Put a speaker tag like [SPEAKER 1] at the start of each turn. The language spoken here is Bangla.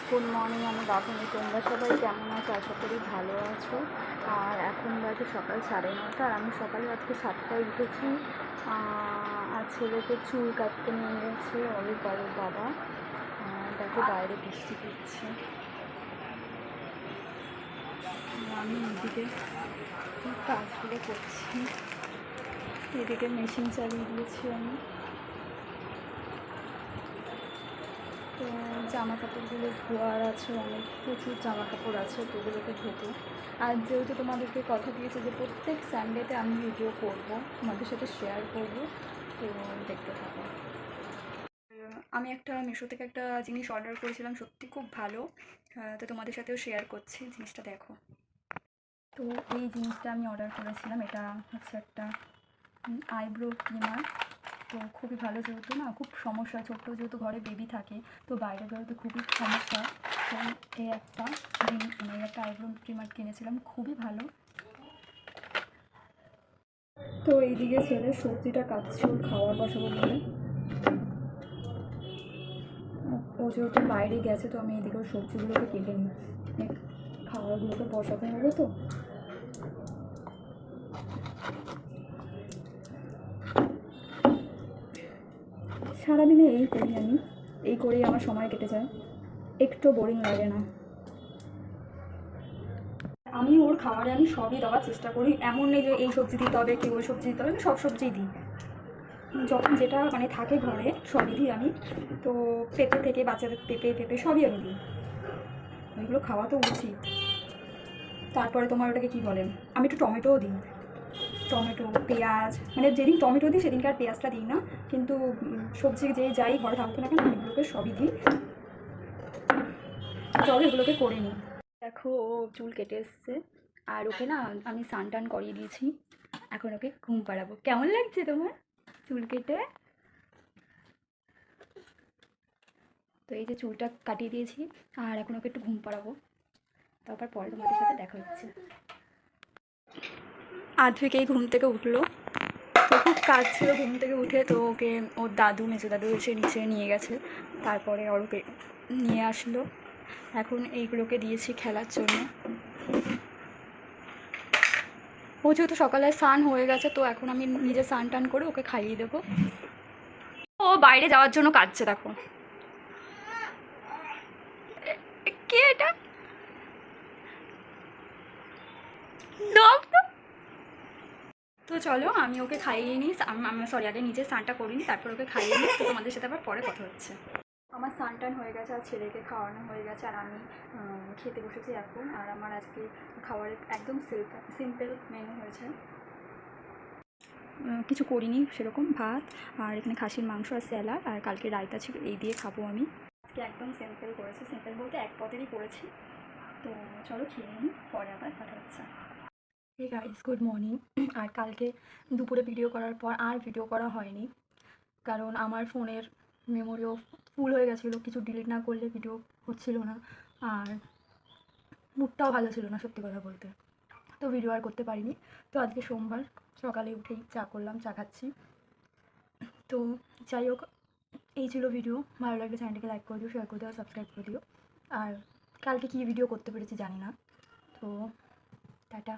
[SPEAKER 1] গুড মর্নিং, আমি বাবুনি। তোমরা সবাই কেমন আছো? আশা করি ভালো আছো। আর এখন বাজে সকাল 9:30, আর আমি সকালে আজকে 7টায় উঠেছি। আর ছেলেকে চুল কাটতে নিয়ে গেছে অলিভ বাড়ির বাবা। দেখো বাইরে বৃষ্টি পড়ছে। আমি এদিকে কাজগুলো করছি, এদিকে মেশিন চালিয়ে দিয়েছি আমি। তো জামা কাপড়গুলো ধোয়ার আছে, অনেক প্রচুর জামা কাপড় আছে, তো ওগুলোকে ধোবো। আর যেহেতু তোমাদেরকে কথা দিয়েছে যে প্রত্যেক সানডেতে আমি ভিডিও করব, তোমাদের সাথে শেয়ার করব, তো দেখতে থাকো। আমি একটা মিশো থেকে একটা জিনিস অর্ডার করেছিলাম, সত্যি খুব ভালো। তো তোমাদের সাথেও শেয়ার করছি, জিনিসটা দেখো। তো এই জিনিসটা আমি অর্ডার করেছিলাম, এটা হচ্ছে একটা আইব্রো ট্রিমার। তো খুবই ভালো, যেহেতু না খুব সমস্যা, ছোট্ট যেহেতু ঘরে বেবি থাকে, তো বাইরে বেরোতে খুবই সমস্যা। তো এই একটা একটা আইব্রো ট্রিমার কিনেছিলাম, খুবই ভালো। তো এইদিকে ছেলে সবজিটা কাটছে ওর খাওয়ার বসাবো বলে। ও যেহেতু বাইরে গেছে, তো আমি এইদিকে ওর সবজিগুলোকে কেটে নিই, খাওয়ারগুলোকে বসাতে হবে। তো সারাদিনে এই করি আমি, এই করেই আমার সময় কেটে যায়, একটু বোরিং লাগে না। আমি ওর খাবারে আমি সবই দেওয়ার চেষ্টা করি, এমন নেই যে এই সবজি দিতে হবে কি ওই সবজি দিতে হবে, আমি সব সবজিই দিই। যখন যেটা মানে থাকে ঘরে সবই দিই আমি। তো পেঁপে থেকে বাচ্চাদের পেঁপে সবই আমি দিই, এগুলো খাওয়া তো উচিত। তারপরে তোমার ওটাকে কী বলে, আমি একটু টমেটোও দিই, টমেটো পেঁয়াজ, মানে যেদিন টমেটো দিই সেদিনকে আর পেঁয়াজটা দিই না, কিন্তু সবজি যে যাই ঘরে থাকতো না কেন এগুলোকে সবই দিই। চলো এগুলোকে করে নিই। দেখো ও চুল কেটে এসছে, আর ওকে না আমি স্নান টান করিয়ে দিয়েছি, এখন ওকে ঘুম পাড়াবো। কেমন লাগছে তোমার চুল কেটে? তো এই যে চুলটা কাটিয়ে দিয়েছি, আর এখন ওকে একটু ঘুম পাড়াবো, তারপর পরে তোমাদের সাথে দেখা হচ্ছে। আদ্রিকেই ঘুম থেকে উঠলো, তো খুব কাজ ছিল ঘুম থেকে উঠে, তো ওকে ওর দাদু মেজো দাদু এসে নিচে নিয়ে গেছে, তারপরে ওকে নিয়ে আসলো। এখন এইগুলোকে দিয়েছি খেলার জন্য। ও যেহেতু সকালে স্নান হয়ে গেছে, তো এখন আমি নিজে স্নান টান করে ওকে খাইয়ে দেবো। ও বাইরে যাওয়ার জন্য কাঁদছে, দেখো। কে এটা? তো চলো আমি ওকে খাইয়ে নিই, সরি আগে নিজে স্নানটা করিনি, তারপর ওকে খাইয়ে নিই, তো তোমাদের সাথে আবার পরে কথা হচ্ছে। আমার স্নান টান হয়ে গেছে, আর ছেলেকে খাওয়ানো হয়ে গেছে, আর আমি খেতে বসেছি এখন। আর আমার আজকে খাবারের একদম সিম্পল মেনু হয়েছে, কিছু করিনি সেরকম, ভাত আর এখানে খাসির মাংস আর স্যালাড, আর কালকে রায়তা ছিল, এই দিয়ে খাবো আমি। আজকে একদম সিম্পল করেছি, সিম্পল বলতে এক পদেরই করেছি। তো চলো খেয়ে নিই, পরে আবার কথা হচ্ছে। Hey guys, good morning. আর কালকে দুপুরে ভিডিও করার পর আর ভিডিও করা হয়নি, কারণ আমার ফোনের মেমোরিও ফুল হয়ে গেছিলো, কিছু ডিলিট না করলে ভিডিও হচ্ছিল না, আর মুডটাও ভালো ছিল না সত্যি কথা বলতে, তো ভিডিও আর করতে পারিনি। তো আজকে সোমবার, সকালে উঠেই চা করলাম, চা খাচ্ছি। তো যাই হোক, এই ছিল ভিডিও। ভালো লাগলে চ্যানেলটিকে লাইক করে দিও, শেয়ার করে দিও, সাবস্ক্রাইব করে দিও। আর কালকে কী ভিডিও করতে পেরেছি জানি না, তো টাটা।